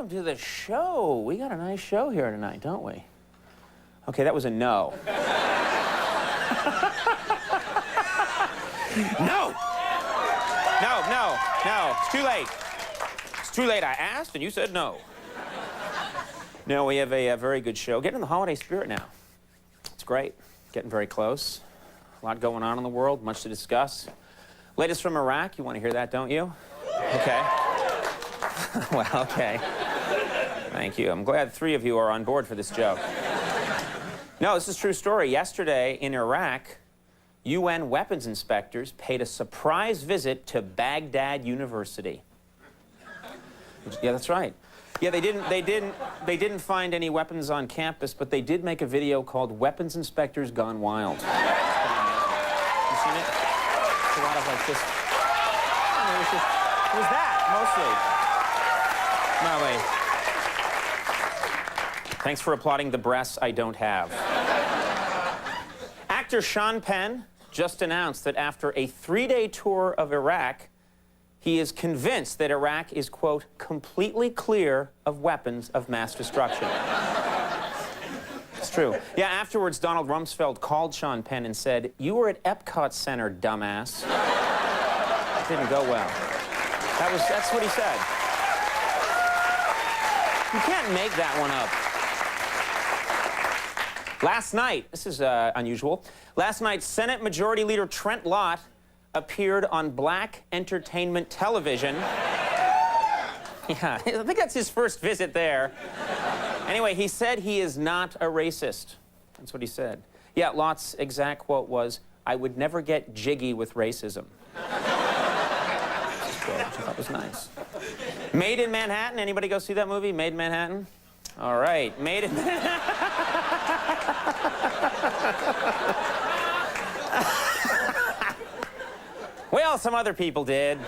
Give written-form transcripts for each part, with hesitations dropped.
welcome to the show. We got a nice show here tonight, don't we? Okay, that was a no. No! No. It's too late. It's too late. I asked and you said no. No, we have a very good show. Getting in the holiday spirit now. It's great. Getting very close. A lot going on in the world, much to discuss. Latest from Iraq. You want to hear that, don't you? Okay. Well, okay. Thank you. I'm glad 3 of you are on board for this joke. No, this is a true story. Yesterday in Iraq, UN weapons inspectors paid a surprise visit to Baghdad University. Yeah, that's right. Yeah, they didn't find any weapons on campus, but they did make a video called "Weapons Inspectors Gone Wild." You seen it? It's a lot of like just. It was that mostly. No way. Thanks for applauding the breasts I don't have. Actor Sean Penn just announced that after a 3-day tour of Iraq, he is convinced that Iraq is, quote, completely clear of weapons of mass destruction. It's true. Yeah, afterwards, Donald Rumsfeld called Sean Penn and said, "You were at Epcot Center, dumbass." It didn't go well. That's what he said. You can't make that one up. Last night, this is unusual, last night, Senate Majority Leader Trent Lott appeared on Black Entertainment Television. Yeah, I think that's his first visit there. Anyway, he said he is not a racist. That's what he said. Yeah, Lott's exact quote was, "I would never get jiggy with racism." Which I thought was nice. Made in Manhattan. Anybody go see that movie, Made in Manhattan? All right, Made in Manhattan. Well, some other people did.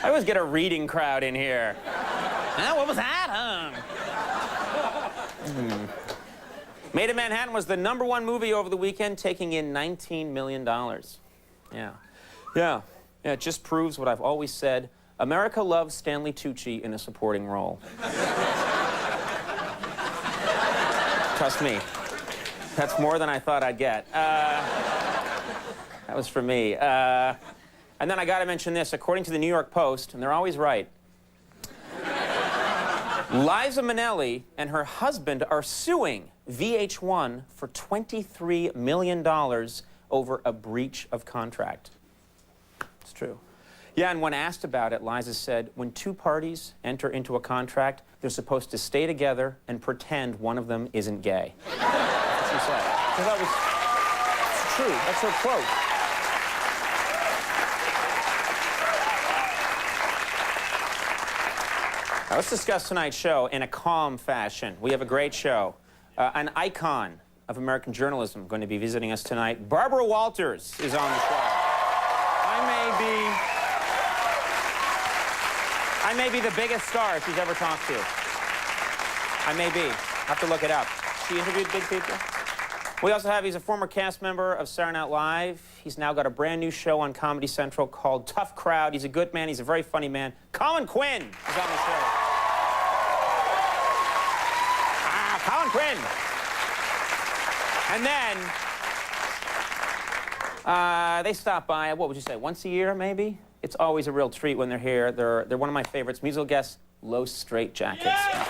I always get a reading crowd in here. Huh? What was that, huh? Made in Manhattan was the #1 movie over the weekend, taking in $19 million. Yeah, it just proves what I've always said. America loves Stanley Tucci in a supporting role. Trust me, that's more than I thought I'd get. That was for me. And then I gotta mention this. According to the New York Post, and they're always right, Liza Minnelli and her husband are suing VH1 for $23 million over a breach of contract. It's true. Yeah, and when asked about it, Liza said, when 2 parties enter into a contract, they're supposed to stay together and pretend one of them isn't gay. That's what she said. So that was true. That's her quote. Now, let's discuss tonight's show in a calm fashion. We have a great show. An icon of American journalism going to be visiting us tonight. Barbara Walters is on the show. I may be the biggest star she's ever talked to. I may be. I have to look it up. She interviewed big people. He's a former cast member of Saturday Night Live. He's now got a brand new show on Comedy Central called Tough Crowd. He's a good man. He's a very funny man. Colin Quinn is on the show. Colin Quinn. And then they stop by, what would you say, once a year, maybe? It's always a real treat when they're here. They're one of my favorites. Musical guests, Los Straight Jackets. Yeah.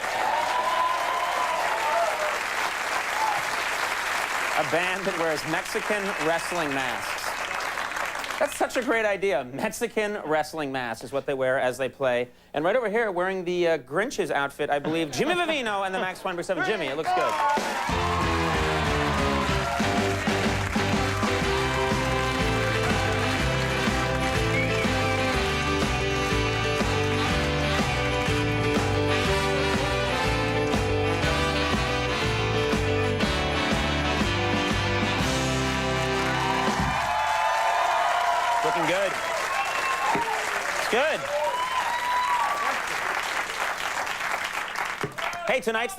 A band that wears Mexican wrestling masks. That's such a great idea. Mexican wrestling masks is what they wear as they play. And right over here, wearing the Grinch's outfit, I believe, Jimmy Vivino and the Max Weinberg 7. Jimmy, it looks good. Looking good. It's good. Hey, tonight's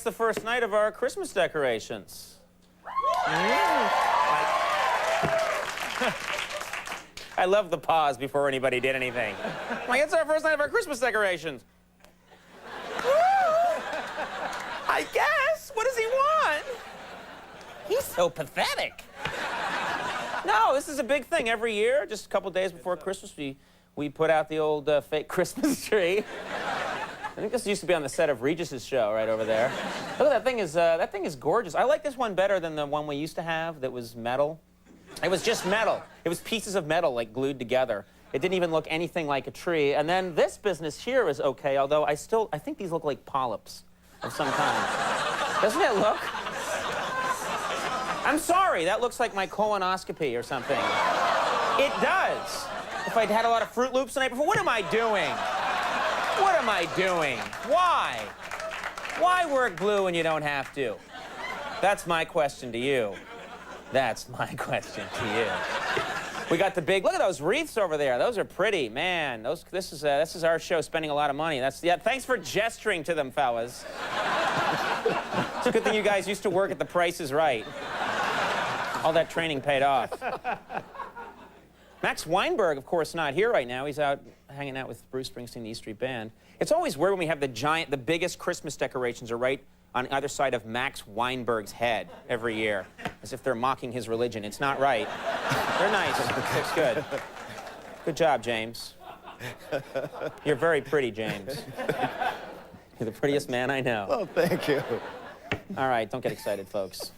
the first night of our Christmas decorations. I love the pause before anybody did anything. I'm like, it's our first night of our Christmas decorations. I guess. What does he want? He's so pathetic. No, this is a big thing. Every year, just a couple days before Christmas, we put out the old fake Christmas tree. I think this used to be on the set of Regis's show right over there. Look, that thing is gorgeous. I like this one better than the one we used to have that was metal. It was just metal. It was pieces of metal, like, glued together. It didn't even look anything like a tree. And then this business here is okay, although I think these look like polyps of some kind. Doesn't it look? I'm sorry, that looks like my colonoscopy or something. It does. If I'd had a lot of Fruit Loops the night before, what am I doing? What am I doing? Why? Why work glue when you don't have to? That's my question to you. That's my question to you. We got the big, look at those wreaths over there. Those are pretty, man. This is our show spending a lot of money. Thanks for gesturing to them, fellas. It's a good thing you guys used to work at The Price is Right. All that training paid off. Max Weinberg, of course, not here right now. He's out hanging out with Bruce Springsteen, the E Street Band. It's always weird when we have the biggest Christmas decorations are right on either side of Max Weinberg's head every year, as if they're mocking his religion. It's not right. They're nice. It's good. Good job, James. You're very pretty, James. You're the prettiest man I know. Oh, thank you. All right, don't get excited, folks.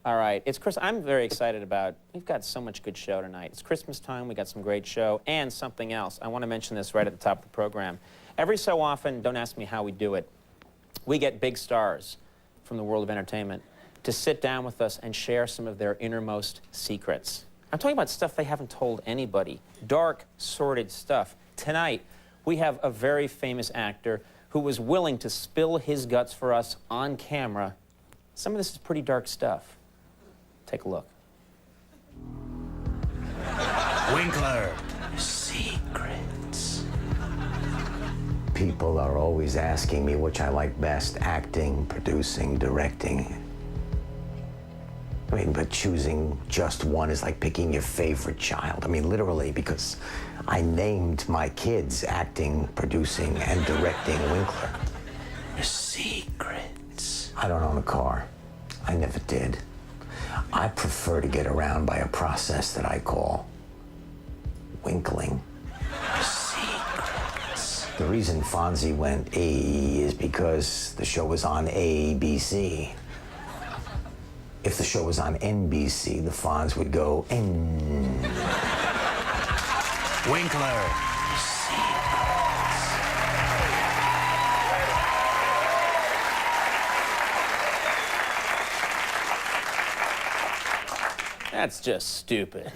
All right, it's Chris. I'm very excited about. We've got so much good show tonight. It's Christmas time. We got some great show and something else. I want to mention this right at the top of the program. Every so often, don't ask me how we do it, we get big stars from the world of entertainment to sit down with us and share some of their innermost secrets. I'm talking about stuff they haven't told anybody. Dark, sordid stuff. Tonight, we have a very famous actor who was willing to spill his guts for us on camera. Some of this is pretty dark stuff. Take a look. Winkler. Secrets. People are always asking me which I like best, acting, producing, directing. I mean, but choosing just one is like picking your favorite child. I mean, literally, because I named my kids acting, producing, and directing Winkler. Secrets. I don't own a car. I never did. I prefer to get around by a process that I call winkling. Secrets. The reason Fonzie went A is because the show was on ABC. If the show was on NBC, the Fonz would go N. Winkler. That's just stupid.